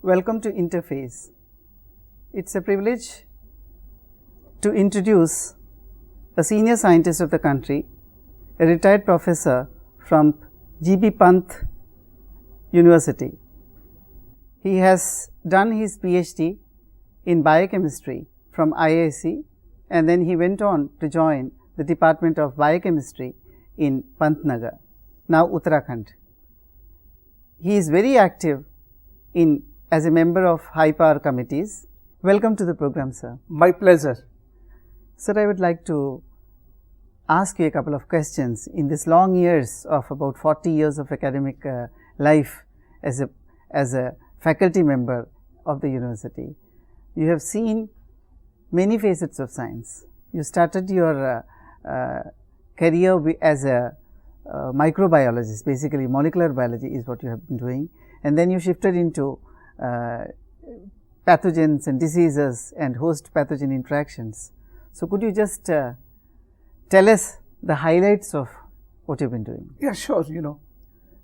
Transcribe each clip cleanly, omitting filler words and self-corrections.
Welcome to Interface. It's a privilege to introduce a senior scientist of the country, a retired professor from GB Pant University. He has done his PhD in biochemistry from IISc, and then he went on to join the Department of Biochemistry in Pantnagar, now Uttarakhand. He is very active as a member of high power committees. Welcome to the program, sir. My pleasure. Sir, I would like to ask you a couple of questions. In this long years of about 40 years of academic life as a faculty member of the university, you have seen many facets of science. You started your career as a microbiologist, basically molecular biology is what you have been doing, and then you shifted into pathogens and diseases and host-pathogen interactions. So, could you just tell us the highlights of what you have been doing? Yeah, sure.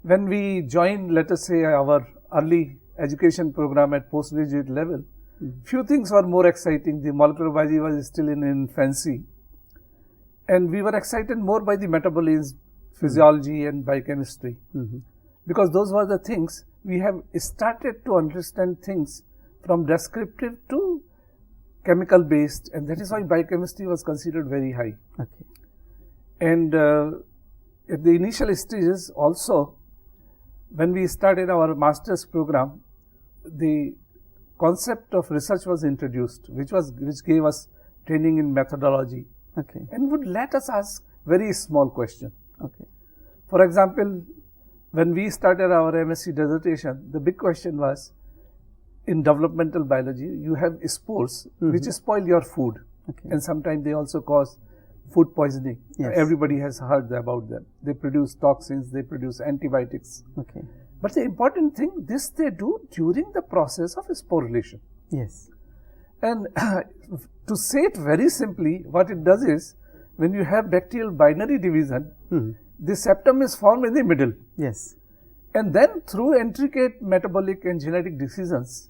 When we joined, let us say, our early education program at postgraduate level, few things were more exciting. The molecular biology was still in infancy, and we were excited more by the metabolism, physiology and biochemistry, because those were the things we have started to understand things from descriptive to chemical based, and that is why biochemistry was considered very high. Okay. And at the initial stages also, when we started our master's program, the concept of research was introduced, which gave us training in methodology, okay, and would let us ask very small question. Okay. For example, when we started our MSc dissertation, the big question was, in developmental biology, you have spores which spoil your food, okay, and sometimes they also cause food poisoning. Yes. Everybody has heard about them. They produce toxins, they produce antibiotics. Okay. But the important thing, this they do during the process of sporulation. Yes. And to say it very simply, what it does is, when you have bacterial binary division, the septum is formed in the middle. Yes. And then through intricate metabolic and genetic decisions,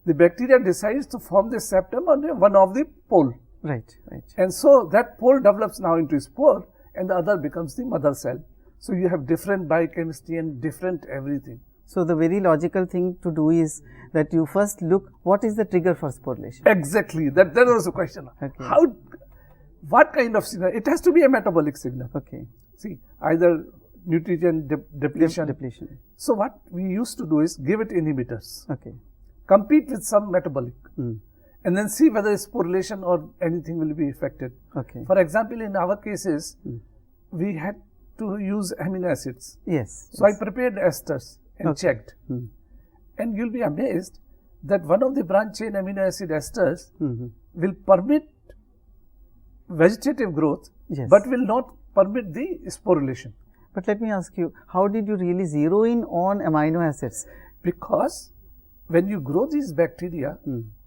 the bacteria decides to form the septum on one of the pole. Right, right. And so that pole develops now into spore, and the other becomes the mother cell. So you have different biochemistry and different everything. So the very logical thing to do is that you first look what is the trigger for sporulation. Exactly. That was the question. Okay. What kind of signal? It has to be a metabolic signal. Okay. See, either nutrient depletion. Depletion. So what we used to do is give it inhibitors. Okay. Compete with some metabolic, and then see whether sporulation or anything will be affected. Okay. For example, in our cases, we had to use amino acids. Yes. So yes. I prepared esters and checked. And you'll be amazed that one of the branch chain amino acid esters will permit vegetative growth, yes, but will not permit the sporulation. But let me ask you, how did you really zero in on amino acids? Because when you grow these bacteria,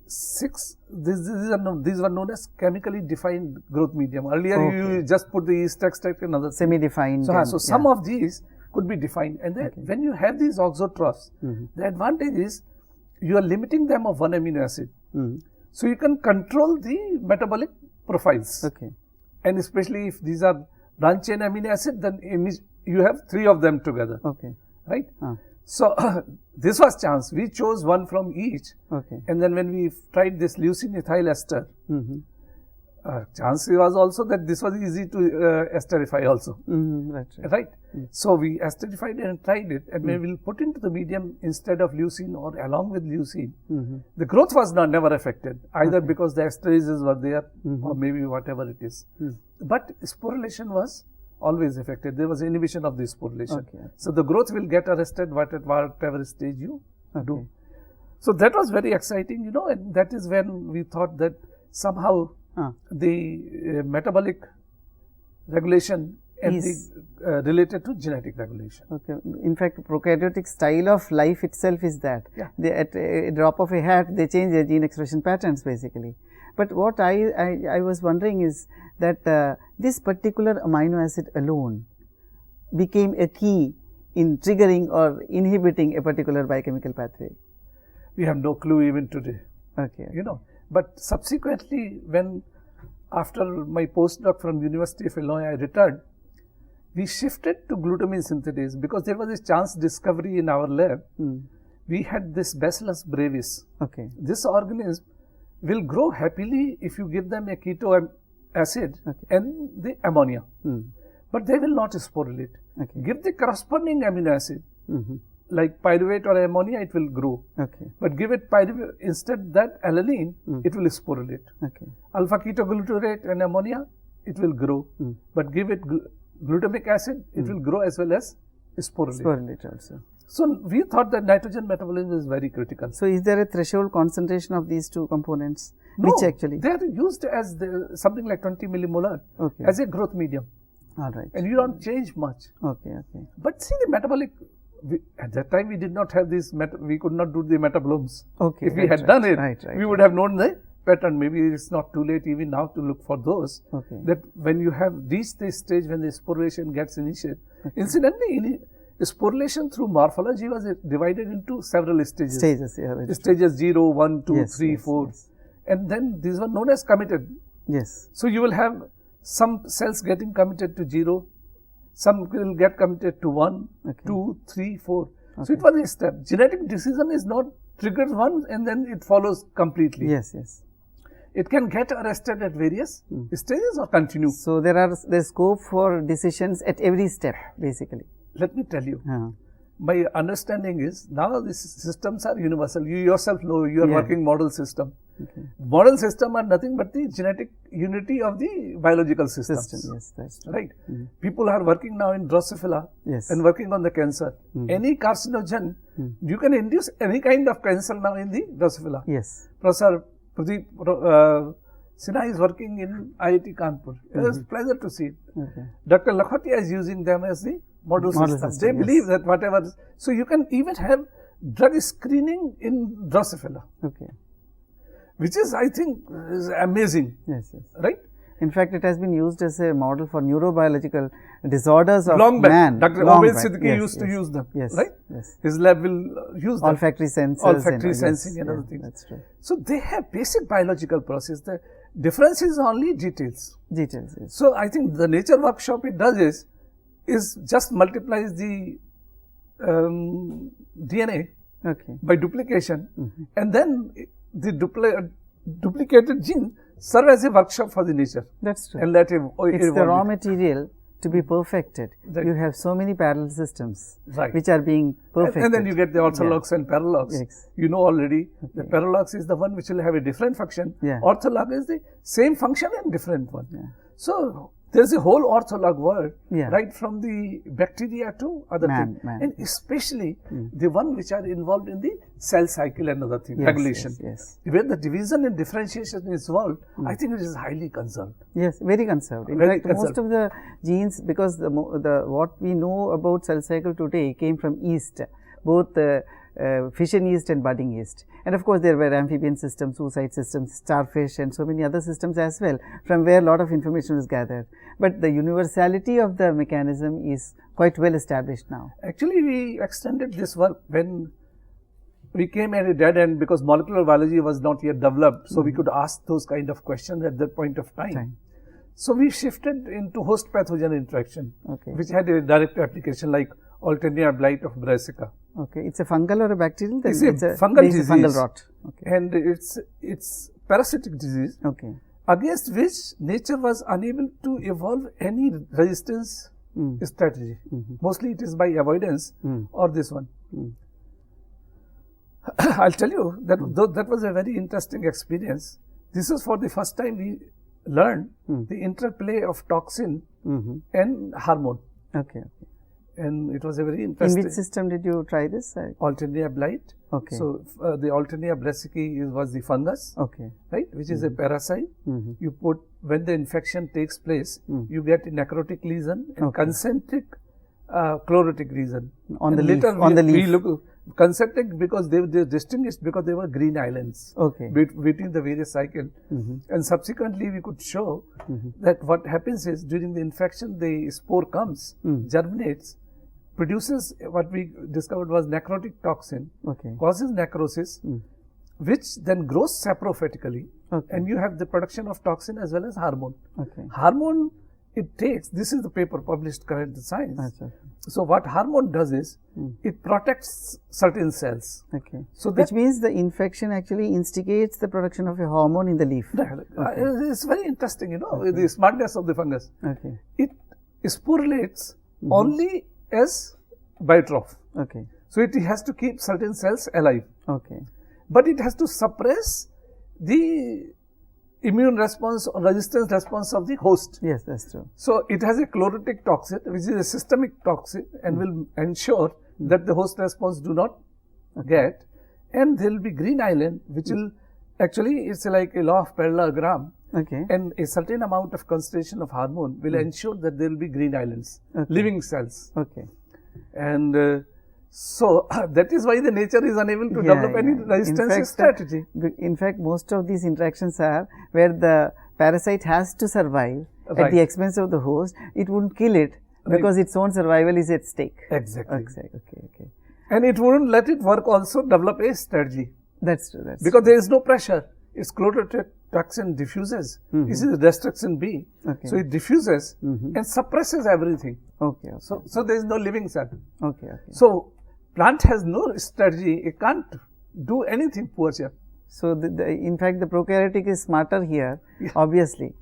these were known as chemically defined growth medium. Earlier, you just put the yeast extract and other semi-defined. So some of these could be defined. And then when you have these auxotrophs, the advantage is you are limiting them of one amino acid. So you can control the metabolic profiles. Okay. And especially if these are branch chain amino acid, then you have three of them together. Okay. Right? So this was chance. We chose one from each. Okay. And then when we tried this leucine ethyl ester, chance was also that this was easy to esterify also. Right? So we esterified and tried it, and we will put into the medium instead of leucine or along with leucine. The growth was never affected, either because the esterases were there or maybe whatever it is. But sporulation was always affected. There was inhibition of the sporulation. Okay. So the growth will get arrested at whatever stage you do. Okay. So that was very exciting, and that is when we thought that somehow the metabolic regulation is related to genetic regulation. Okay. In fact, prokaryotic style of life itself is that. Yeah. At a drop of a hat, they change their gene expression patterns basically. But what I was wondering is that this particular amino acid alone became a key in triggering or inhibiting a particular biochemical pathway. we have no clue even today. Okay. You know, but subsequently, when after my postdoc from University of Illinois, I returned, we shifted to glutamine synthetase because there was a chance discovery in our lab. We had this Bacillus brevis. Okay. This organism will grow happily if you give them a keto acid and the ammonia. But they will not sporulate. Okay. Give the corresponding amino acid, like pyruvate or ammonia, it will grow. Okay. But give it pyruvate, instead that alanine, it will sporulate. Okay. Alpha ketoglutarate and ammonia, it will grow. But give it glutamic acid, it will grow as well as sporulate. Sporulate also. So we thought that nitrogen metabolism is very critical. So is there a threshold concentration of these two components? No, which actually they are used as something like 20 millimolar as a growth medium. All right. And you don't change much. Okay, okay. But see the metabolic, at that time we did not have these, we could not do the metabolomes. Okay. If we had done it, we would have known the pattern. Maybe it's not too late even now to look for those. Okay. That when you have reached this stage when the sporulation gets initiated. Incidentally, sporulation through morphology was divided into several stages. Stages 0, 1, 2, 3, 4. And then these were known as committed. Yes. So you will have some cells getting committed to 0, some will get committed to 1, 2, 3, 4. So it was a step. Genetic decision is not triggers one and then it follows completely. Yes, yes. It can get arrested at various stages or continue. So there's scope for decisions at every step, basically. Let me tell you, my understanding is now these systems are universal. You yourself know you are working model system. Model system are nothing but the genetic unity of the biological systems. Yes, that's true. Right. People are working now in Drosophila and working on the cancer. Any carcinogen, you can induce any kind of cancer now in the Drosophila. Yes. Professor Pradeep Sinha is working in IIT Kanpur. It was a pleasure to see it. Dr. Lakhotia is using them as the model system. They believe that whatever, so you can even have drug screening in Drosophila. Which is, I think, is amazing. Yes, yes. Right? In fact, it has been used as a model for neurobiological disorders of long back. man. Dr. Obed Siddiqui used to use them. Yes. Right? Yes. His lab will use them. Olfactory sensors. Olfactory sensing and other things. That's true. So they have basic biological process. The difference is only details. Details, yes. So I think the nature workshop it does is just multiplies the DNA by duplication, and then the duplicated gene serve as a workshop for the nature. That's true. And let it's the raw material to be perfected. You have so many parallel systems which are being perfected. And then you get the orthologs and paralogs. You know already the paralogs is the one which will have a different function. Ortholog is the same function and different one. So there's a whole ortholog world, right from the bacteria to other things. And especially the one which are involved in the cell cycle and other things, regulation. Where the division and differentiation is involved, I think it is highly conserved. Yes, very conserved. In fact, most of the genes, because the what we know about cell cycle today came from yeast, both fission yeast and budding yeast. And of course, there were amphibian systems, oocyte systems, starfish and so many other systems as well, from where a lot of information is gathered. But the universality of the mechanism is quite well established now. Actually, we extended this work when we came at a dead end because molecular biology was not yet developed. So we could ask those kind of questions at that point of time. So we shifted into host-pathogen interaction, which had a direct application like Alternia blight of Brassica. It's a fungal or a bacterial? It's a fungal disease. Fungal rot. And it's parasitic disease against which nature was unable to evolve any resistance strategy. Mostly it is by avoidance or this one. I'll tell you that that was a very interesting experience. This is for the first time we learned the interplay of toxin and hormone. And it was a very interesting. In which system did you try this? Alternia blight. So the Alternia brassicae was the fungus, right, which is a parasite. You put when the infection takes place, you get a necrotic lesion and concentric chlorotic lesion. On the leaf. On the leaf. We look concentric because they were distinguished because they were green islands between the various cycles. And subsequently we could show that what happens is during the infection the spore comes, germinates, produces what we discovered was necrotic toxin, Okay. causes necrosis, which then grows saprophytically, Okay. and you have the production of toxin as well as hormone. Okay. Hormone, it takes, this is the paper published current in Science. Achha. So what hormone does is, it protects certain cells. Okay. So Which that means the infection actually instigates the production of a hormone in the leaf. it's very interesting, you know, the smartness of the fungus. Okay. It sporulates only as biotroph. Okay. So it has to keep certain cells alive. Okay. But it has to suppress the immune response or resistance response of the host. Yes, that's true. So it has a chlorotic toxin, which is a systemic toxin, and will ensure that the host response do not get. And there will be green island, which will actually, it's like a law of parallelogram. Okay. And a certain amount of concentration of hormone will ensure that there will be green islands, living cells. Okay. And so that is why the nature is unable to develop any resistance strategy. In fact, most of these interactions are where the parasite has to survive at the expense of the host. It wouldn't kill it because its own survival is at stake. Exactly. Okay. And it wouldn't let it work also develop a strategy. That's true. That's because there is no pressure. Its chlorotic toxin diffuses. This is destruction B. Okay. So it diffuses and suppresses everything. Okay. So there is no living cell. Okay. So plant has no strategy. It can't do anything, poor chap. So in fact, the prokaryotic is smarter here, obviously.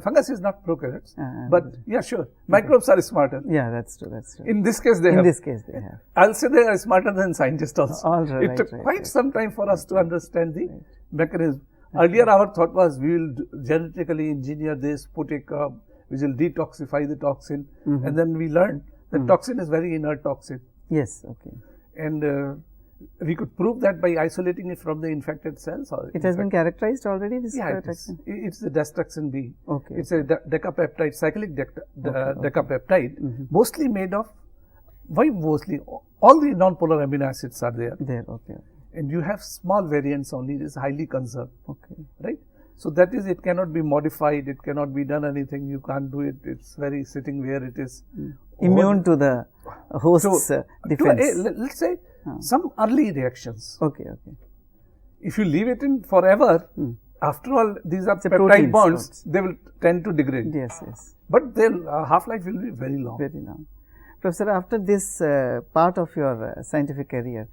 Fungus is not prokaryotes, but yeah, sure. Microbes are smarter. Yeah, that's true. In this case, they have. In this case, they have. I'll say they are smarter than scientists also. All right. It took quite some time for us to understand the mechanism. Earlier, our thought was we will genetically engineer this, put a crop, which will detoxify the toxin, and then we learned that toxin is very inert toxin. Yes. Okay. And we could prove that by isolating it from the infected cells. It has been characterized already, this toxin? It's the destruction B. Okay. It's a decapeptide, cyclic decapeptide, mostly made of, why mostly? All the non-polar amino acids are there. Okay. And you have small variants only, it is highly conserved. Okay. Right? So that is, it cannot be modified, it cannot be done anything, you can't do it, it's very sitting where it is. Immune to the host's defense. Let's say some early reactions. Okay. If you leave it in forever, after all, these are peptide proteins, bonds, they will tend to degrade. Yes. But their half-life will be very long. Very long. Professor, after this part of your scientific career,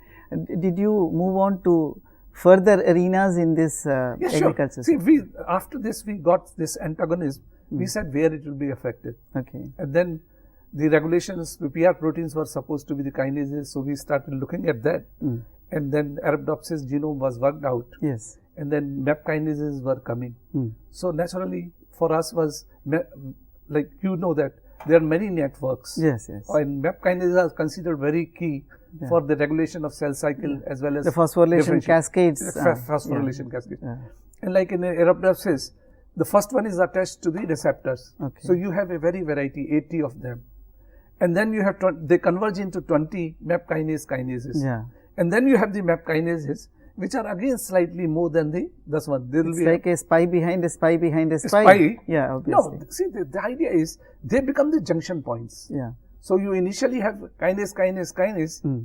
did you move on to further arenas in this agriculture? Sure. See, after this, we got this antagonism. We said where it will be affected. Okay. And then the regulations, the PR proteins were supposed to be the kinases, so we started looking at that. And then Arabidopsis genome was worked out. Yes. And then MEP kinases were coming. So naturally, for us was, like you know that there are many networks. Yes. And MEP kinases are considered very key for the regulation of cell cycle as well as the phosphorylation cascades. Phosphorylation cascades. And like in Arabidopsis, the first one is attached to the receptors. Okay. So you have a very variety, 80 of them. And then you have, they converge into 20 MEP kinases. Yeah. And then you have the MEP kinases, which are again slightly more than this one. There will it's be like a spy behind a spy behind a spy. Yeah, obviously. No, see, the idea is they become the junction points. Yeah. So you initially have kinase,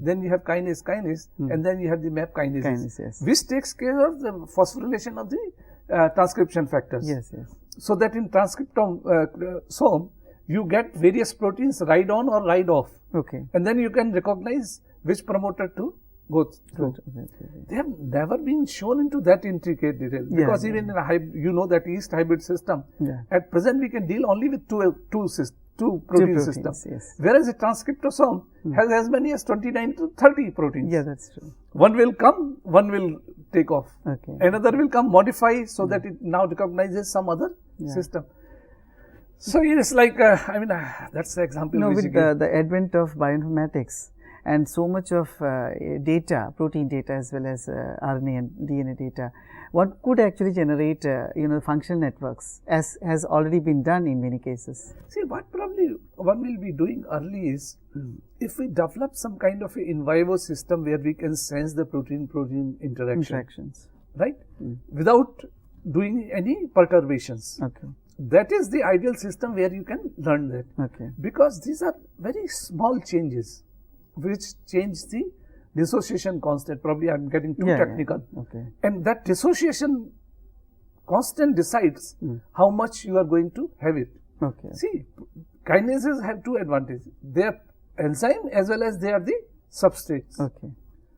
then you have kinase, and then you have the MEP kinases, which takes care of the phosphorylation of the transcription factors. Yes. So that in transcriptome, you get various proteins ride on or ride off. Okay. And then you can recognize which promoter to go through. Okay. They have never been shown into that intricate detail because even in a you know that yeast hybrid system, at present we can deal only with two protein systems. Yes. Whereas a transcriptosome has as many as 29 to 30 proteins. Yeah, that's true. One will come, one will take off. Okay. Another will come, modify so that it now recognizes some other system. So it is like, that's the example. No, with the advent of bioinformatics and so much of data, protein data as well as RNA and DNA data, one could actually generate, functional networks as has already been done in many cases. See, what probably one will be doing early is, if we develop some kind of in vivo system where we can sense the protein-protein interactions, right? Without doing any perturbations. Okay. that is the ideal system where you can learn that. Okay. Because these are very small changes which change the dissociation constant. Probably I'm getting too technical. Yeah. Okay. And that dissociation constant decides how much you are going to have it. Okay. See, kinases have two advantages. They are enzyme as well as they are the substrates. Okay.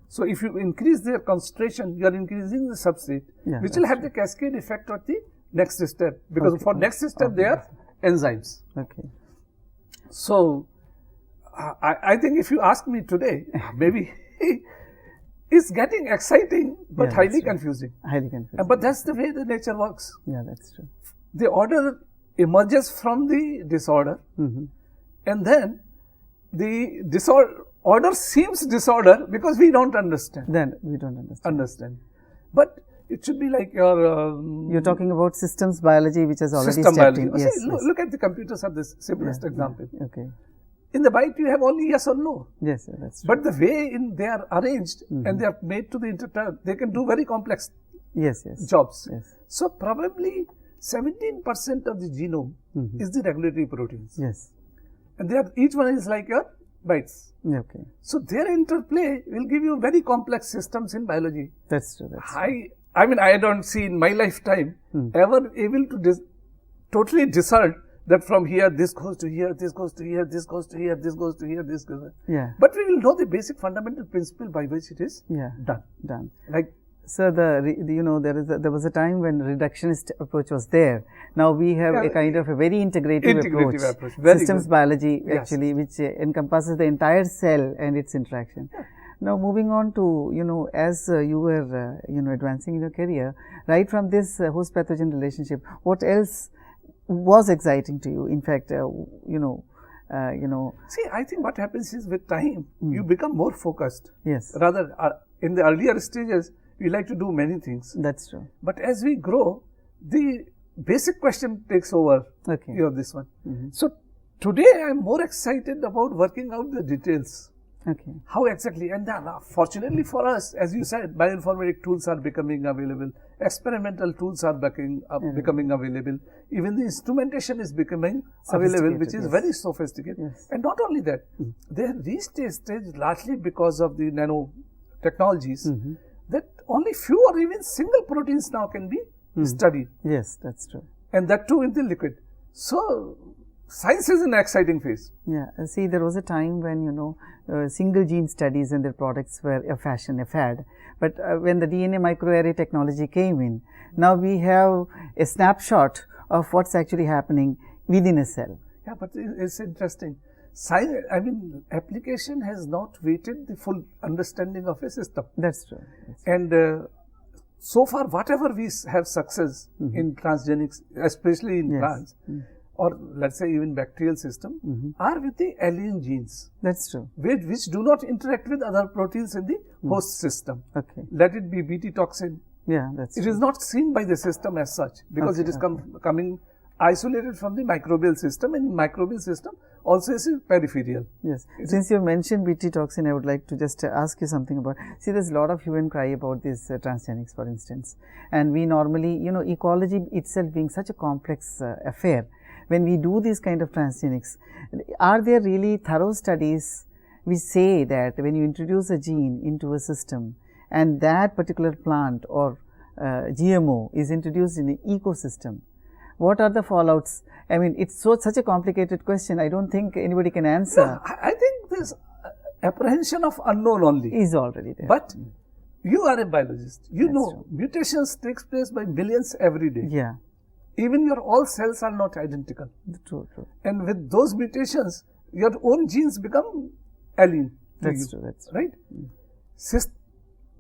So if you increase their concentration, you are increasing the substrate, which will have the cascade effect of the next step. Because for next step, they are enzymes. Okay. So I think if you ask me today, maybe it's getting exciting but highly confusing. Highly confusing. But that's the way the nature works. Yeah, that's true. The order emerges from the disorder, and then the order seems disorder because we don't understand. Then we don't understand. But it should be like your... You're talking about systems biology, which has already stepped in. Yes, look at the computers are the simplest example. Okay. In the byte, you have only yes or no. Yes, that's true. But the way they are arranged and they are made to the interturn, they can do very complex jobs. Yes. So probably 17% of the genome is the regulatory proteins. Yes. And each one is like your bytes. Okay. So their interplay will give you very complex systems in biology. That's true. I mean, I don't see in my lifetime ever able to totally discern that from here, this goes to here, this goes to here, this goes to here, this goes to here, this goes to here. Yeah. But we will know the basic fundamental principle by which it is done. Like, so there was a time when reductionist approach was there. Now we have a kind of a very integrative approach. Systems biology actually, which encompasses the entire cell and its interaction. Yeah. Now moving on to, as you were, advancing in your career, right from this host-pathogen relationship, what else was exciting to you? In fact, See, I think what happens is with time, you become more focused. Yes. Rather, in the earlier stages, we like to do many things. That's true. But as we grow, the basic question takes over. Okay. This one. So today, I am more excited about working out the details. Okay. How exactly? And then, fortunately for us, as you said, bioinformatic tools are becoming available. Experimental tools are becoming available. Even the instrumentation is becoming available, which is very sophisticated. Yes. And not only that, they have reached a stage largely because of the nanotechnologies that only few or even single proteins now can be studied. Yes, that's true. And that too in the liquid. So, science is an exciting phase. Yeah. See, there was a time when, single gene studies and their products were a fad. But when the DNA microarray technology came in, now we have a snapshot of what's actually happening within a cell. Yeah, but it's interesting. Science, application has not weighted the full understanding of a system. That's true. And so far, whatever we have success in transgenics, especially in plants, or let's say even bacterial system, are with the alien genes. That's true. Which do not interact with other proteins in the host system. Okay. Let it be Bt toxin. Yeah, that's It is not seen by the system as such because it is coming isolated from the microbial system, and microbial system also is peripheral. Yes. Since you mentioned Bt toxin, I would like to just ask you something about. See, there's a lot of hue and cry about this transgenics, for instance, and we normally, ecology itself being such a complex affair. When we do these kind of transgenics, are there really thorough studies which say that when you introduce a gene into a system and that particular plant or GMO is introduced in an ecosystem, what are the fallouts? It's such a complicated question. I don't think anybody can answer. No, I think this apprehension of unknown only is already there. But you are a biologist. You know mutations takes place by millions every day. Yeah. Even your all cells are not identical. True. And with those mutations, your own genes become alien. That's true. Right?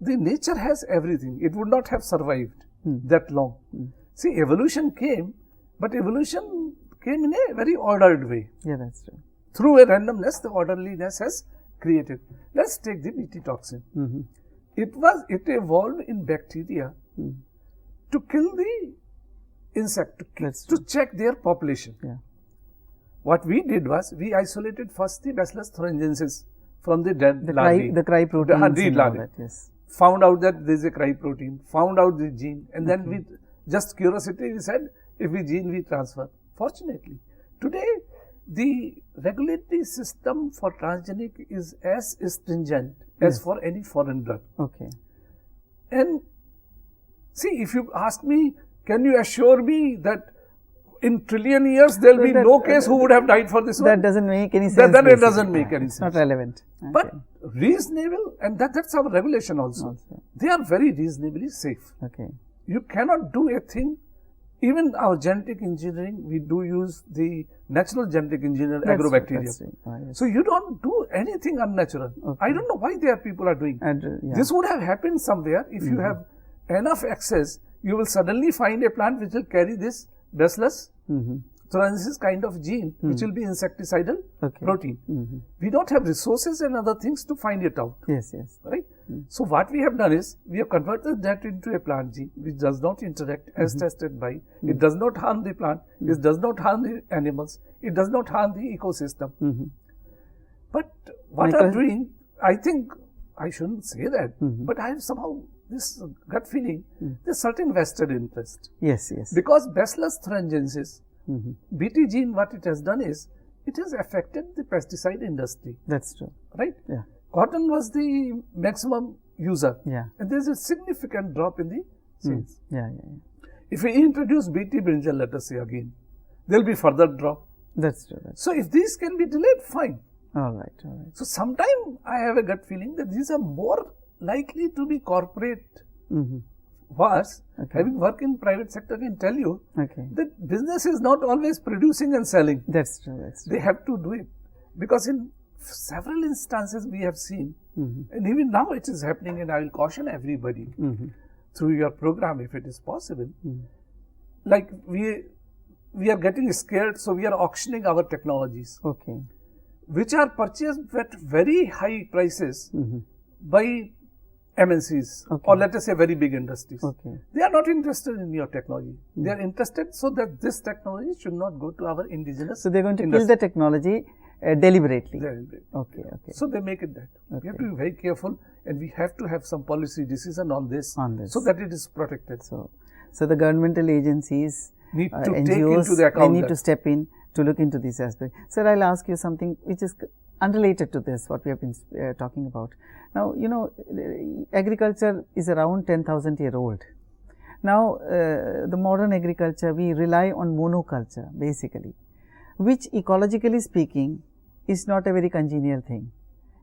The nature has everything. It would not have survived that long. See, evolution came, but evolution came in a very ordered way. Yeah, that's true. Through a randomness, the orderliness has created. Let's take the Bt toxin. It evolved in bacteria to kill the insect, to check their population. Yeah. What we did was, we isolated first the Bacillus thuringiensis from the dead larvae. The cry protein. Yes. Found out that there is a cry protein, found out the gene, and then we, just curiosity, we said, if we gene, we transfer. Fortunately, today the regulatory system for transgenic is as stringent as for any foreign drug. Okay. And see, if you ask me, can you assure me that in trillion years there will be no case who would have died for this one? That doesn't make any sense. That it doesn't make any sense. Not relevant. Okay. But reasonable, and that's our regulation also. They are very reasonably safe. Okay. You cannot do a thing. Even our genetic engineering, we do use the natural genetic engineer agrobacterium. Yes. So you don't do anything unnatural. Okay. I don't know why there people are doing. This would have happened somewhere. If you have enough access, you will suddenly find a plant which will carry this Bacillus thuringiensis kind of gene, which will be insecticidal protein. We don't have resources and other things to find it out. Yes. Right? So what we have done is, we have converted that into a plant gene which does not interact as tested by, it does not harm the plant, it does not harm the animals, it does not harm the ecosystem. But what I'm doing, I think, I shouldn't say that, but I have somehow this gut feeling, there's certain vested interest. Yes. Because Bacillus thuringiensis, BT gene, what it has done is, it has affected the pesticide industry. That's true. Right? Yeah. Cotton was the maximum user. Yeah. And there's a significant drop in the sales. Yeah. If we introduce BT brinjal, let us say again, there'll be further drop. That's true. So if these can be delayed, fine. All right. So sometime I have a gut feeling that these are more likely to be corporate wars. Having worked in private sector, I can tell you that business is not always producing and selling. That's true. They have to do it. Because in several instances we have seen, and even now it is happening, and I will caution everybody through your program if it is possible. Like we are getting scared, so we are auctioning our technologies, which are purchased at very high prices by MNCs or let us say very big industries. They are not interested in your technology. They are interested so that this technology should not go to our indigenous. So they are going to kill the technology deliberately. Okay. So they make it that. We have to be very careful, and we have to have some policy decision on this, so that it is protected. So the governmental agencies, need to NGOs, take into the account. They need to step in to look into this aspect. Sir, I'll ask you something which is unrelated to this, what we have been talking about. Now, agriculture is around 10,000 year old. Now, the modern agriculture, we rely on monoculture basically, which ecologically speaking is not a very congenial thing.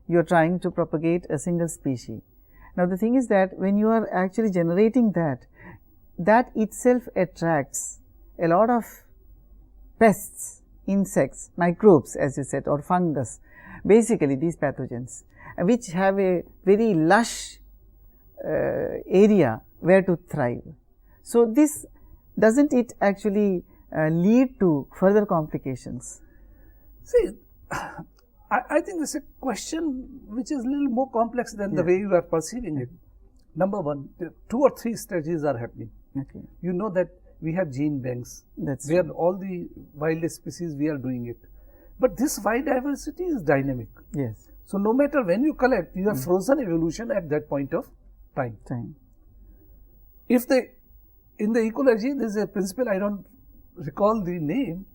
You are trying to propagate a single species. Now, the thing is that when you are actually generating that itself attracts a lot of pests, insects, microbes as you said, or fungus, basically these pathogens, which have a very lush area where to thrive. So, this doesn't it actually lead to further complications? See, I think it's a question which is a little more complex than the way you are perceiving it. Number one, 2 or 3 stages are happening. You know that we have gene banks. Where all the wild species we are doing it. But this biodiversity is dynamic. Yes. So no matter when you collect, you have frozen evolution at that point of time. If in the ecology, there is a principle, I don't recall the name,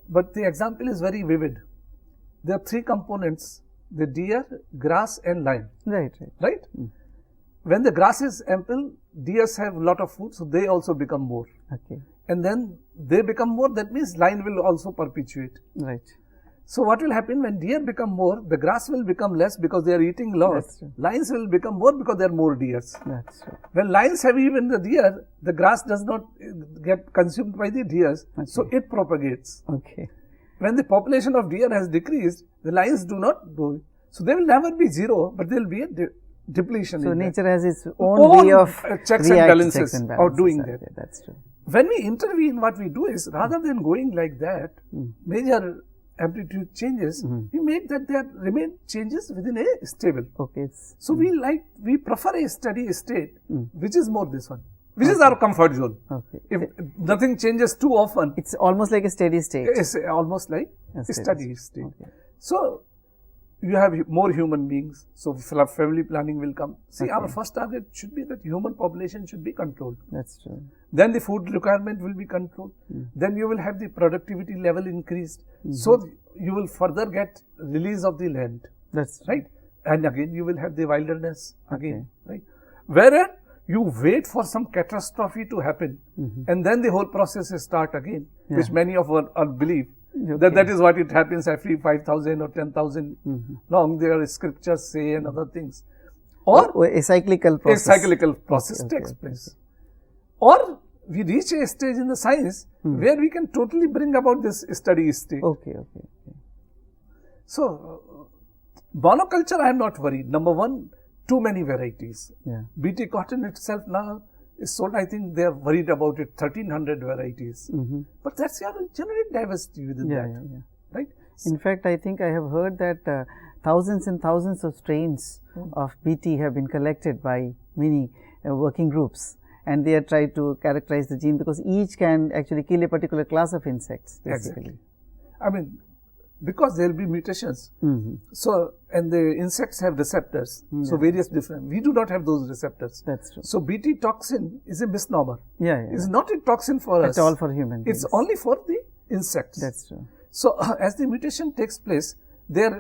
but the example is very vivid. There are 3 components, the deer, grass and lion. Right? When the grass is ample, deers have a lot of food, so they also become more. And then they become more, that means lion will also perpetuate. So what will happen when deer become more, the grass will become less because they are eating lots. Lions will become more because there are more deers. When lions have even the deer, the grass does not get consumed by the deers, so it propagates. When the population of deer has decreased, the lions do not do. So they will never be zero, but there will be a depletion. So nature has its own way of checks and balances of doing that. That's true. When we intervene, what we do is, rather than going like that, major amplitude changes, we make that there remain changes within a stable. So we prefer a steady state, which is more this one, which is our comfort zone. If nothing changes too often, it's almost like a steady state. It's almost like a steady state. So you have more human beings, so family planning will come. See, Okay. our first target should be that human population should be controlled. That's true. Then the food requirement will be controlled. Then you will have the productivity level increased. So you will further get release of the land, That's true. right? And again, you will have the wilderness again, right? Whereas you wait for some catastrophe to happen, and then the whole process will start again, which many of us believe. That is what it happens every 5,000 or 10,000 long. There are scriptures say and other things. Or a cyclical process. a cyclical process takes place. Or we reach a stage in the science where we can totally bring about this steady state. Okay. So, monoculture I am not worried. Number one, too many varieties. Yeah. BT cotton itself now is sold, I think they are worried about it, 1,300 varieties. But that's your genetic diversity within that, right? In fact, I think I have heard that thousands and thousands of strains of BT have been collected by many working groups, and they are trying to characterize the gene because each can actually kill a particular class of insects. Basically. Exactly. I mean, because there will be mutations. So, and the insects have receptors. So, various different. We do not have those receptors. That's true. So, BT toxin is a misnomer. Yeah. It's not a toxin for us. It's all for human beings. It's only for the insects. That's true. So, as the mutation takes place, their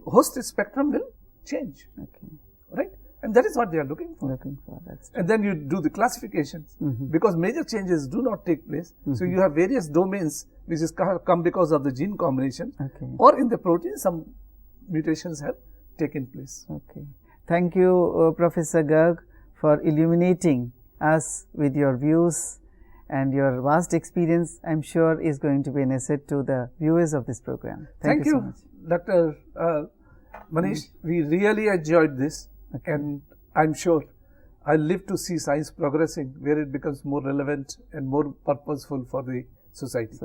host spectrum will change. Okay. Right? And that is what they are looking for. That's true. And then you do the classifications because major changes do not take place. So, you have various domains which is come because of the gene combination, or in the protein some mutations have taken place. Okay. Thank you, Professor Garg, for illuminating us with your views, and your vast experience, I am sure, is going to be an asset to the viewers of this program. Thank you so much. Dr. Manish. We really enjoyed this, and I am sure I live to see science progressing where it becomes more relevant and more purposeful for the society.